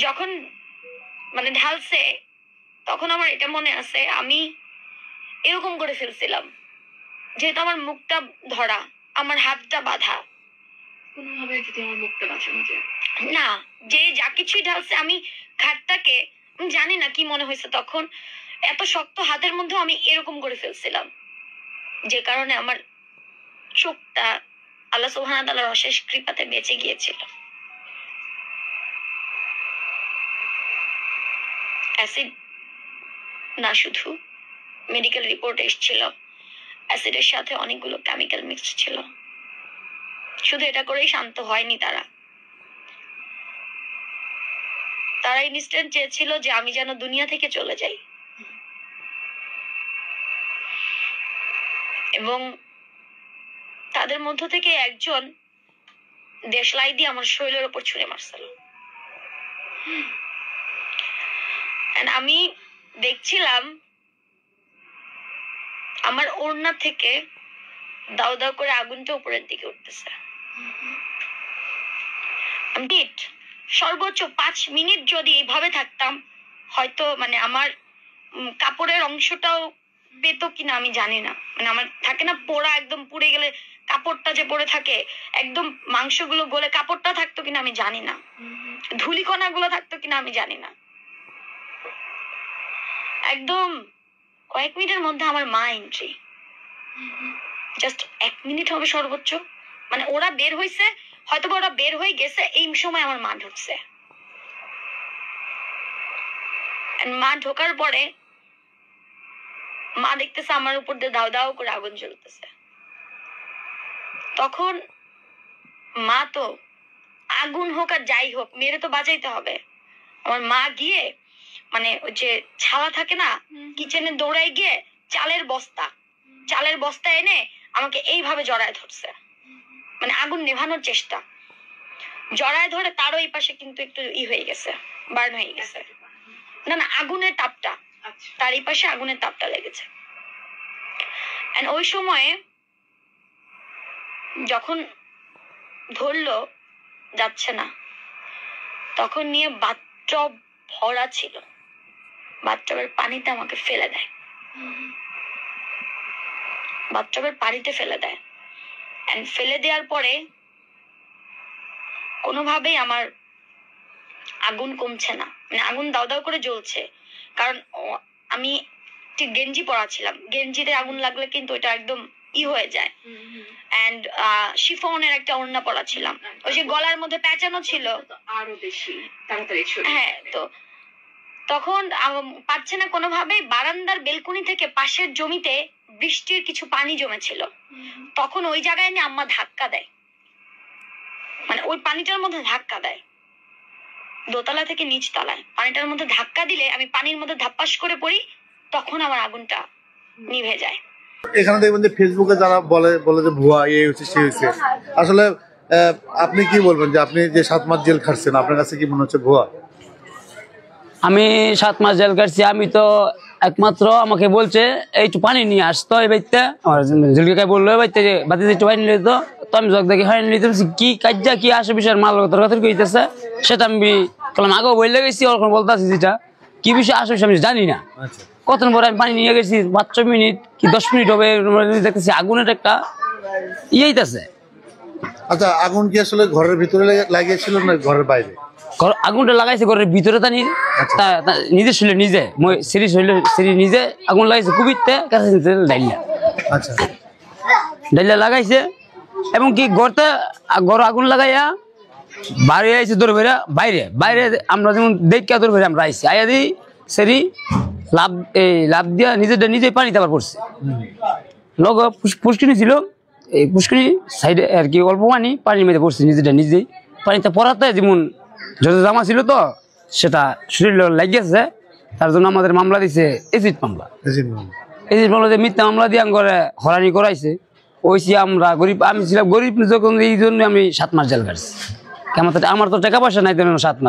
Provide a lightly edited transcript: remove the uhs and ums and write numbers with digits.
যখন মানে ঢালছে তখন আমার এটা মনে আছে আমি এরকম করে ফেলছিলাম, যেহেতু আমার মুখটা ধরা, আমার হাতটা বাঁধা, কোনোভাবে যদি আমার মুখটা বাঁচানো যায় না, যে যা কিছুই ঢালছে আমি ঘাটটাকে জানি না কি মনে হয়েছে তখন, এত শক্ত হাতের মধ্যে আমি এরকম করে ফেলছিলাম, যে কারণে আমার চোখটা আল্লাহ সুবহানাহু ওয়া তাআলার অশেষ কৃপাতে বেঁচে গিয়েছিল। অ্যাসিড না, শুধু মেডিকেল রিপোর্ট এসেছিল অ্যাসিডের সাথে অনেকগুলো কেমিক্যাল মিক্সড ছিল। শুধু এটা করেই শান্ত হয়নি তারা ইনস্ট্যান্ট চেয়েছিল যে আমি যেন দুনিয়া থেকে চলে যাই, এবং তাদের মধ্য থেকে একজন দেশলাই দিয়ে আমার শরীরের উপর ছুঁড়ে মারছিল। আমি দেখছিলাম আমার ওড়না থেকে দাউ দাউ করে আগুনটা উপরের দিকে উঠতেছে। সর্বোচ্চ 5 মিনিট যদি এইভাবে থাকতাম, হয়তো মানে আমার কাপড়ের অংশটাও পেতো কিনা আমি জানি না। মানে আমার থাকে না পোড়া, একদম পুড়ে গেলে কাপড়টা যে পড়ে থাকে, একদম মাংসগুলো গলে কাপড়টা থাকতো কিনা আমি জানি না, ধুলিকণা গুলো থাকতো কিনা আমি জানি না। একদম কয়েক মিনিটের মধ্যে আমার মা এন্ট্রি, জাস্ট 1 মিনিট হবে সর্বোচ্চ। মানে ওরা বের হইছে, হয়তো ওরা বের হয়ে গেছে, এই সময় আমার মা ঢুকছে। মা ঢোকার পরে মা দেখতেছে আমার উপর দিয়ে দাও দাও করে আগুন জ্বলতেছে। তখন মা তো আগুন হোক আর যাই হোক মেরে তো বাঁচাইতে হবে। আমার মা গিয়ে মানে ওই যে ছালা থাকে না কিচেনে, দৌড়াই গিয়ে চালের বস্তা এনে আমাকে এইভাবে জড়ায় ধরছে, মানে আগুন নেভানোর চেষ্টা। জড়ায় ধরে তারও এই পাশে কিন্তু একটু হয়ে গেছে, বার্ন হয়ে গেছে। না আগুনের তাপটা, তার এই পাশে আগুনের তাপটা লেগেছে। ওই সময়ে যখন ধরলো যাচ্ছে না, তখন নিয়ে বাথটব ভরা ছিল, বাথটবের পানিতে আমাকে ফেলে দেয়, বাথটবের পানিতে ফেলে দেয়। ফেলে দেওয়ার পরে কোনোভাবেই আমার আগুন কমছে না, মানে আগুন দাও দাও করে জ্বলছে। কারণ আমি ঠিক গেঞ্জি পরা ছিলাম, গেঞ্জিতে আগুন লাগলে কিন্তু এটা একদম হয়ে যায়। এন্ড শিফনের একটা ওড়না পরা ছিলাম, ওই যে গলার মধ্যে প্যাঁচানো ছিল, আরো বেশি তাড়াতাড়ি হ্যাঁ। তো তখন পারছে না কোনোভাবে, বারান্দার বেলকনি থেকে পাশের জমিতে বৃষ্টির কিছু পানি জমেছিল, তখন ওই জায়গায় নিয়ে আম্মা ধাক্কা দেয়, মানে ওই পানিটার মধ্যে ধাক্কা দেয়, দোতলা থেকে নিচ তলায় পানিটার মধ্যে ধাক্কা দিলে আমি পানির মধ্যে ধাপ্পাস করে পড়ি, তখন আমার আগুনটা নিভে যায়। এখানে দেখবেন যে ফেসবুকে যারা বলে যে ভুয়া এই হচ্ছে সে হচ্ছে, আসলে আপনি কি বলবেন যে আপনি যে 7 মাস জেল খাটছেন, আপনার কাছে কি মনে হচ্ছে ভুয়া? আমি 7 মাস জেল কাটছি, আমি তো একমাত্র আমাকে বলছে এইটু পানি নিয়ে আসতো এই বাড়িতে, আমার জুলকে বললো এই বাড়িতে যে বাতিতে একটু পানি নিয়ে তো আমি জগ দেখি হয় নিতে কি কাজা কি আসে বিষয়ের মাল তরকারি কইতেছে, সেটা আমি বললাম আগেও বললে গেছি, ওরকম বলতেছি যেটা কি বিষয় আসে আমি জানি না। কতদিন পরে আমি পানি নিয়ে গেছি, 5 মিনিট কি 10 মিনিট হবে, দেখতেছি আগুনের একটা ইয়েইতেছে। আচ্ছা, আগুন কি আসলে ঘরের ভিতরে লাগিয়েছিল না ঘরের বাইরে? আগুনটা লাগাইছে ঘরের ভিতরে, তা নিজে শুলে নিজে সিঁড়ি নিজে আগুন লাগাইছে, কুবিতে কাছে ডাইলা, আচ্ছা ডাইলা লাগাইছে, এবং কি ঘর আগুন লাগাইয়া বাইরে আইছে দৌড় ভেরা, বাইরে আমরা যেমন দেখা দৌড় ভেরা আমরা আইছি, আইয়া দিই সেরি লাভ দিয়া নিজে পানিতে আবার পড়ছে। লগ পুষ্কিনি ছিল, এই পুষ্কিনি সাইডে আর কি অল্প পানির মধ্যে পড়ছে, নিজেই পানিতে পড়াতে যেমন যত জামা ছিল তো সেটা শরীর লাগিয়েছে, তার জন্য আমাদের মামলা দিছে এসিড মামলা দিয়ে মিথ্যা মামলা দিয়ে করে হরানি করাইছে। ওইসি আমরা গরিব, আমি ছিলাম গরিব যখন, এই জন্য আমি 7 মাস জেল কাটছি। আমার তো টাকা পয়সা নাই 7 মাস।